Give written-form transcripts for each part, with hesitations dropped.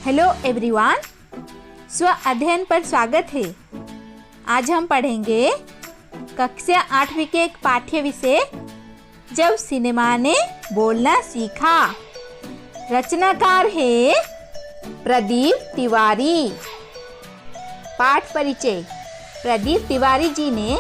Hello everyone, स्व अध्ययन पर स्वागत है। आज हम पढ़ेंगे कक्षा 8वीं के एक पाठ्य विषय जब सिनेमा ने बोलना सीखा। रचनाकार है प्रदीप तिवारी। पाठ परिचय। प्रदीप तिवारी जी ने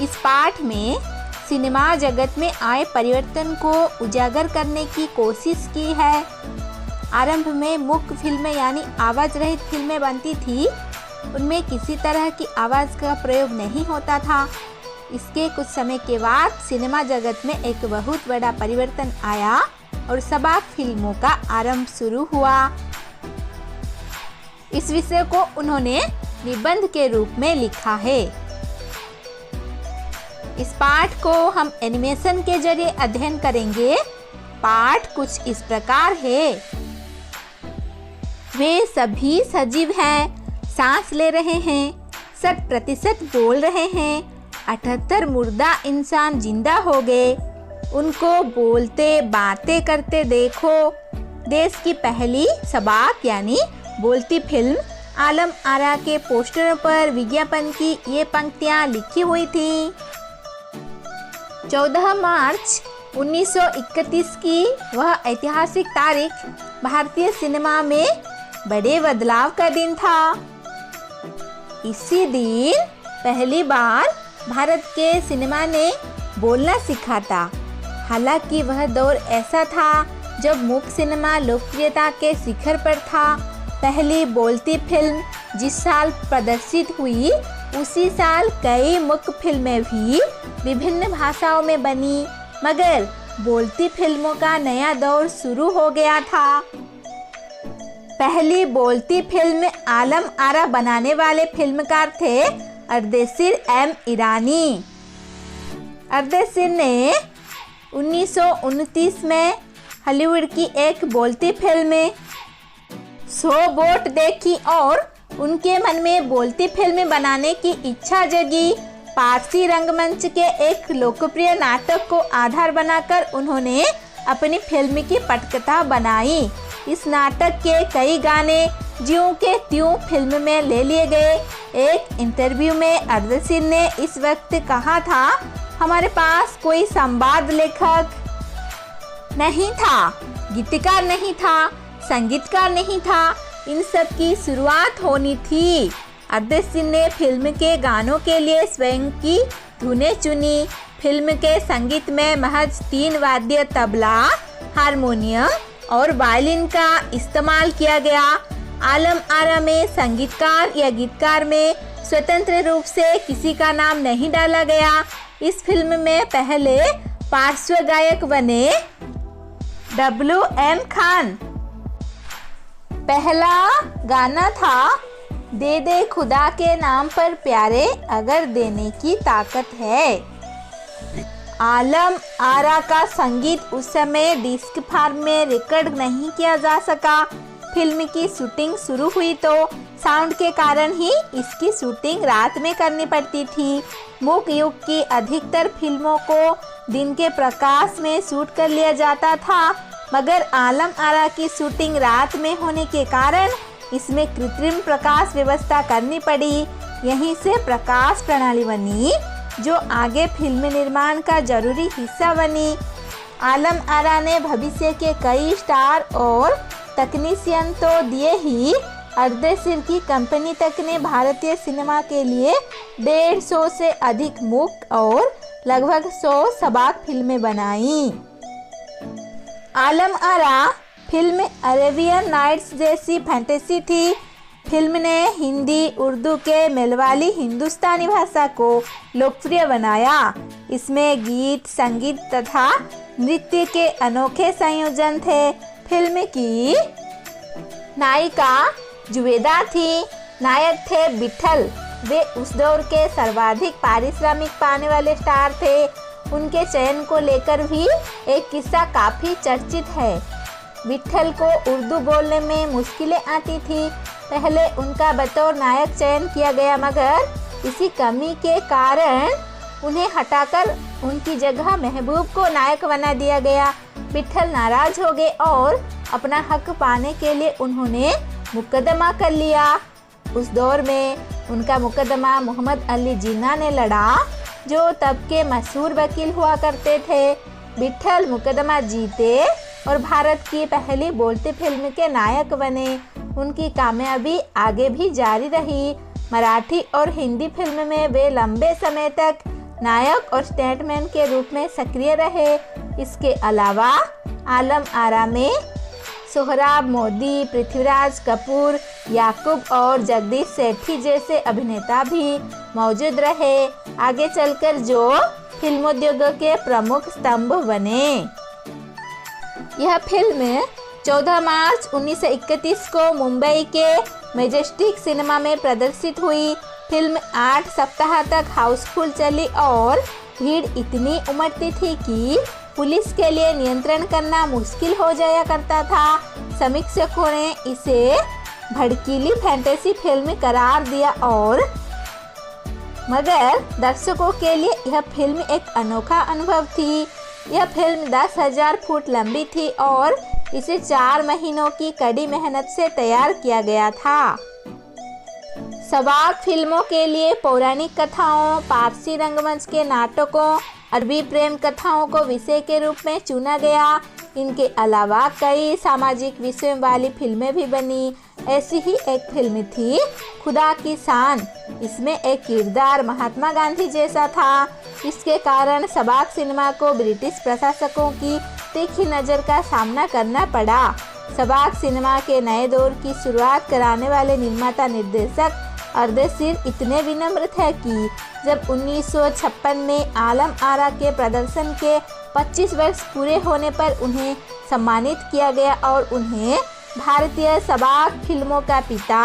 इस पाठ में सिनेमा जगत में आए परिवर्तन को उजागर करने की कोशिश की है। आरंभ में मुख्य फिल्में यानी आवाज़ रहित फिल्में बनती थी, उनमें किसी तरह की आवाज़ का प्रयोग नहीं होता था। इसके कुछ समय के बाद सिनेमा जगत में एक बहुत बड़ा परिवर्तन आया और सबाक फिल्मों का आरंभ शुरू हुआ। इस विषय को उन्होंने निबंध के रूप में लिखा है। इस पाठ को हम एनिमेशन के जरिए अध्ययन करेंगे। पाठ कुछ इस प्रकार है। वे सभी सजीव हैं, सांस ले रहे हैं, 100% बोल रहे हैं। 78 मुर्दा इंसान जिंदा हो गए। उनको बोलते बातें करते देखो। देश की पहली सबाक यानी बोलती फिल्म आलम आरा के पोस्टरों पर विज्ञापन की ये पंक्तियां लिखी हुई थी। 14 मार्च 1931 की वह ऐतिहासिक तारीख भारतीय सिनेमा में बड़े बदलाव का दिन था। इसी दिन पहली बार भारत के सिनेमा ने बोलना सीखा था। हालांकि वह दौर ऐसा था जब मूक सिनेमा लोकप्रियता के शिखर पर था। पहली बोलती फिल्म जिस साल प्रदर्शित हुई, उसी साल कई मूक फिल्में भी विभिन्न भाषाओं में बनी, मगर बोलती फिल्मों का नया दौर शुरू हो गया था। पहली बोलती फिल्म आलम आरा बनाने वाले फिल्मकार थे अर्देशीर एम ईरानी। अर्देशीर ने 1929 में हॉलीवुड की एक बोलती फिल्म 100 बोट देखी और उनके मन में बोलती फिल्म बनाने की इच्छा जगी। पारसी रंगमंच के एक लोकप्रिय नाटक को आधार बनाकर उन्होंने अपनी फिल्म की पटकथा बनाई। इस नाटक के कई गाने ज्यों के त्यों फिल्म में ले लिए गए। एक इंटरव्यू में अर्देशीर ने इस वक्त कहा था, हमारे पास कोई संवाद लेखक नहीं था, गीतकार नहीं था, संगीतकार नहीं था, इन सब की शुरुआत होनी थी। अर्देशीर ने फिल्म के गानों के लिए स्वयं की धुनें चुनी। फिल्म के संगीत में महज 3 वाद्य तबला, हारमोनियम और वायलिन का इस्तेमाल किया गया। आलम आरा में संगीतकार या गीतकार में स्वतंत्र रूप से किसी का नाम नहीं डाला गया। इस फिल्म में पहले पार्श्व गायक बने WM खान। पहला गाना था दे दे खुदा के नाम पर प्यारे, अगर देने की ताकत है। आलम आरा का संगीत उस समय डिस्क फार्म में रिकॉर्ड नहीं किया जा सका। फिल्म की शूटिंग शुरू हुई तो साउंड के कारण ही इसकी शूटिंग रात में करनी पड़ती थी। मूक युग की अधिकतर फिल्मों को दिन के प्रकाश में शूट कर लिया जाता था, मगर आलम आरा की शूटिंग रात में होने के कारण इसमें कृत्रिम प्रकाश व्यवस्था करनी पड़ी। यहीं से प्रकाश प्रणाली बनी जो आगे फिल्म निर्माण का जरूरी हिस्सा बनी। आलम आरा ने भविष्य के कई स्टार और तकनीशियन तो दिए ही, अर्देशीर की कंपनी तक ने भारतीय सिनेमा के लिए 150 से अधिक मूक और लगभग 100 सबाक फिल्में बनाई। Alam Ara film Arabian nights जैसी फैंटेसी थी। फिल्म ने हिंदी उर्दू के मेल वाली हिंदुस्तानी भाषा को लोकप्रिय बनाया। इसमें गीत, संगीत तथा नृत्य के अनोखे संयोजन थे। फिल्म की नायिका जुवेदा थी, नायक थे विठल। वे उस दौर के सर्वाधिक पारिश्रमिक पाने वाले स्टार थे। उनके चयन को लेकर भी एक किस्सा काफ़ी चर्चित है। विठल को उर्दू बोलने में मुश्किलें आती थी। पहले उनका बतौर नायक चयन किया गया, मगर इसी कमी के कारण उन्हें हटाकर उनकी जगह महबूब को नायक बना दिया गया। विठल नाराज हो गए और अपना हक पाने के लिए उन्होंने मुकदमा कर लिया। उस दौर में उनका मुकदमा मोहम्मद अली जिन्ना ने लड़ा, जो तब के मशहूर वकील हुआ करते थे। विट्ठल मुकदमा जीते और भारत की पहली बोलती फिल्म के नायक बने। उनकी कामयाबी आगे भी जारी रही। मराठी और हिंदी फिल्म में वे लंबे समय तक नायक और स्टंटमैन के रूप में सक्रिय रहे। इसके अलावा आलम आरा में सोहराब मोदी, पृथ्वीराज कपूर, याकूब और जगदीश सेठी जैसे अभिनेता भी मौजूद रहे, आगे चलकर जो फिल्मोद्योग के प्रमुख स्तंभ बने। यह फिल्म 14 मार्च 1931 को मुंबई के मैजेस्टिक सिनेमा में प्रदर्शित हुई। फिल्म 8 सप्ताह तक हाउसफुल चली और भीड़ इतनी उमड़ती थी कि पुलिस के लिए नियंत्रण करना मुश्किल हो जाया करता था। समीक्षकों ने इसे भड़कीली फैंटेसी फिल्म करार दिया और मगर दर्शकों के लिए यह फिल्म एक अनोखा अनुभव थी। यह फिल्म 10,000 फुट लंबी थी और इसे 4 महीनों की कड़ी मेहनत से तैयार किया गया था। सबाक फिल्मों के लिए पौराणिक कथाओं, पारसी रंगमंच के नाटकों, अरबी प्रेम कथाओं को विषय के रूप में चुना गया। इनके अलावा कई सामाजिक विषयों वाली फिल्में भी बनी। ऐसी ही एक फिल्म थी खुदा की शान। इसमें एक किरदार महात्मा गांधी जैसा था। इसके कारण सबाक सिनेमा को ब्रिटिश प्रशासकों की तीखी नज़र का सामना करना पड़ा। सबाक सिनेमा के नए दौर की शुरुआत कराने वाले निर्माता निर्देशक अर्देशीर इतने विनम्र थे कि जब 1956 में आलम आरा के प्रदर्शन के 25 वर्ष पूरे होने पर उन्हें सम्मानित किया गया और उन्हें भारतीय सबाक फिल्मों का पिता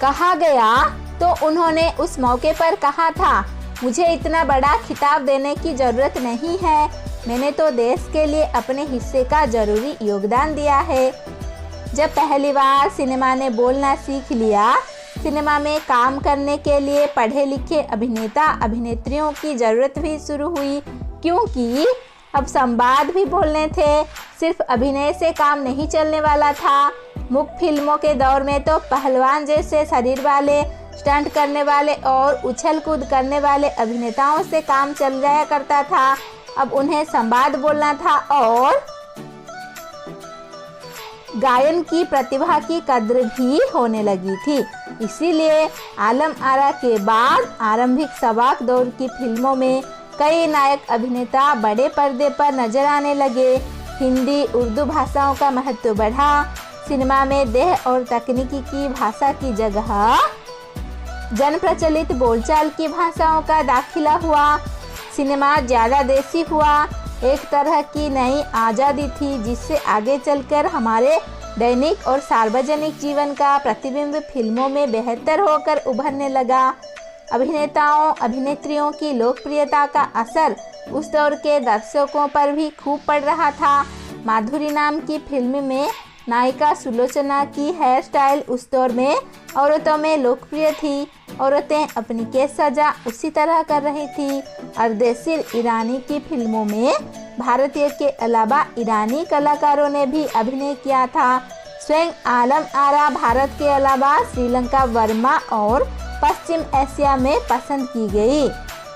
कहा गया, तो उन्होंने उस मौके पर कहा था, मुझे इतना बड़ा खिताब देने की ज़रूरत नहीं है, मैंने तो देश के लिए अपने हिस्से का ज़रूरी योगदान दिया है। जब पहली बार सिनेमा ने बोलना सीख लिया, सिनेमा में काम करने के लिए पढ़े लिखे अभिनेता अभिनेत्रियों की ज़रूरत भी शुरू हुई, क्योंकि अब संवाद भी बोलने थे। सिर्फ अभिनय से काम नहीं चलने वाला था। मुख्य फिल्मों के दौर में तो पहलवान जैसे शरीर वाले, स्टंट करने वाले और उछल कूद करने वाले अभिनेताओं से काम चल जाया करता था। अब उन्हें संवाद बोलना था और गायन की प्रतिभा की कद्र भी होने लगी थी। इसीलिए आलम आरा के बाद आरंभिक सबाक दौर की फिल्मों में कई नायक अभिनेता बड़े पर्दे पर नजर आने लगे। हिंदी, उर्दू भाषाओं का महत्व बढ़ा। सिनेमा में देह और तकनीकी की भाषा की जगह जन प्रचलित बोलचाल की भाषाओं का दाखिला हुआ। सिनेमा ज़्यादा देसी हुआ। एक तरह की नई आज़ादी थी जिससे आगे चलकर हमारे दैनिक और सार्वजनिक जीवन का प्रतिबिंब फिल्मों में बेहतर होकर उभरने लगा। अभिनेताओं अभिनेत्रियों की लोकप्रियता का असर उस दौर के दर्शकों पर भी खूब पड़ रहा था। माधुरी नाम की फिल्म में नायिका सुलोचना की हेयर स्टाइल उस दौर में औरतों में लोकप्रिय थी। औरतें अपनी केस सजा उसी तरह कर रही थी। अर्देशीर ईरानी की फिल्मों में भारतीय के अलावा ईरानी कलाकारों ने भी अभिनय किया था। स्वयं आलम आरा भारत के अलावा श्रीलंका, बर्मा और पश्चिम एशिया में पसंद की गई।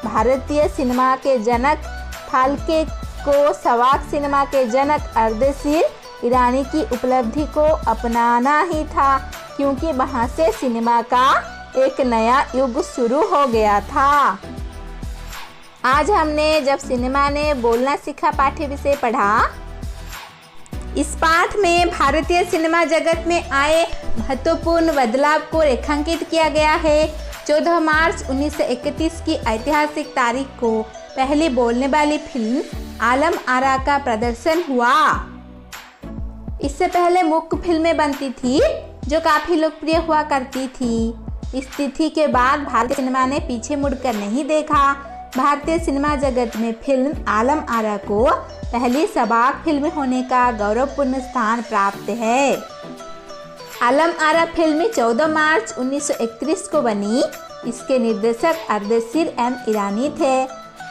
भारतीय सिनेमा के जनक फाल्के को सबाक सिनेमा के जनक अर्देशीर ईरानी की उपलब्धि को अपनाना ही था, क्योंकि वहाँ से सिनेमा का एक नया युग शुरू हो गया था। आज हमने जब सिनेमा ने बोलना सीखा पाठ्य विषय पढ़ा। इस पाठ में भारतीय सिनेमा जगत में आए महत्वपूर्ण बदलाव को रेखांकित किया गया है। 14 मार्च 1931 की ऐतिहासिक तारीख को पहली बोलने वाली फिल्म आलम आरा का प्रदर्शन हुआ। इससे पहले मुख्य फिल्में बनती थी जो काफ़ी लोकप्रिय हुआ करती थी। इस तिथि के बाद भारतीय सिनेमा ने पीछे मुड़कर नहीं देखा। भारतीय सिनेमा जगत में फिल्म आलम आरा को पहली सबाक फिल्म होने का गौरवपूर्ण स्थान प्राप्त है। आलम आरा फिल्म 14 मार्च 1931 को बनी। इसके निर्देशक अर्देशीर एम ईरानी थे।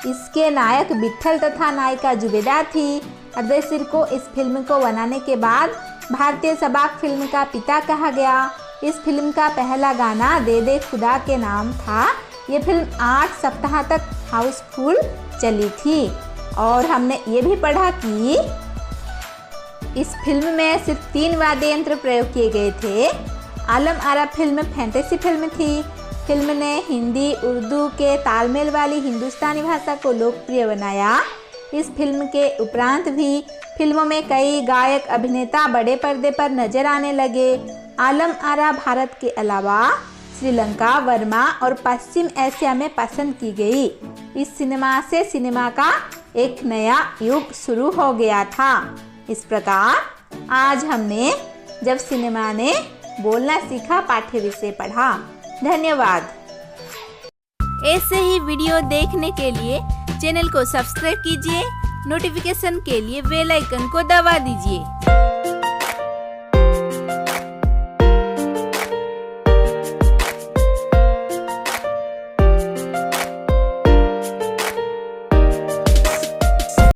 इसके नायक विट्ठल तथा नायिका जुबेदा थी। अर्देशीर को इस फिल्म को बनाने के बाद भारतीय सबाक फिल्म का पिता कहा गया। इस फिल्म का पहला गाना दे दे खुदा के नाम था। ये फिल्म 8 सप्ताह तक हाउसफुल चली थी। और हमने ये भी पढ़ा कि इस फिल्म में सिर्फ 3 वाद्य यंत्र प्रयोग किए गए थे। Alam Ara film fantasy film थी। फिल्म ने हिंदी उर्दू के तालमेल वाली हिंदुस्तानी भाषा को लोकप्रिय बनाया। इस फिल्म के उपरांत भी फिल्मों में कई गायक अभिनेता बड़े पर्दे पर नजर आने लगे। आलम आरा भारत के अलावा श्रीलंका, बर्मा और पश्चिम एशिया में पसंद की गई। इस सिनेमा से सिनेमा का एक नया युग शुरू हो गया था। इस प्रकार आज हमने जब सिनेमा ने बोलना सीखा पाठ्य विषय पढ़ा। धन्यवाद। ऐसे ही वीडियो देखने के लिए चैनल को सब्सक्राइब कीजिए। नोटिफिकेशन के लिए बेल आइकन को दबा दीजिए।